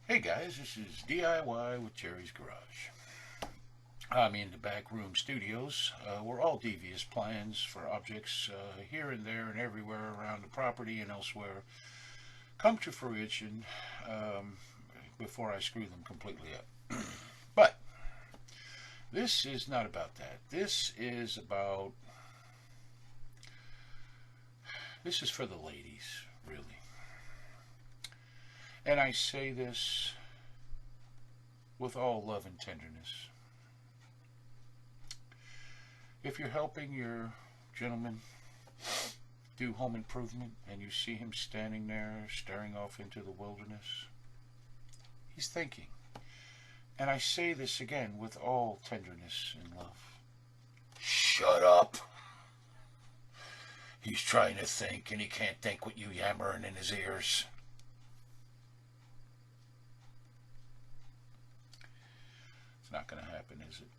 Hey guys, this is DIY with Gerry's Garage. I'm in the back room studios where all devious plans for objects here and there and everywhere around the property and elsewhere come to fruition before I screw them completely up. But this is not about that. This is for the ladies, really. And I say this with all love and tenderness. If you're helping your gentleman do home improvement and you see him standing there staring off into the wilderness, he's thinking. And I say this again with all tenderness and love. Shut up. He's trying to think and he can't think with you yammering in his ears. It's not going to happen, is it?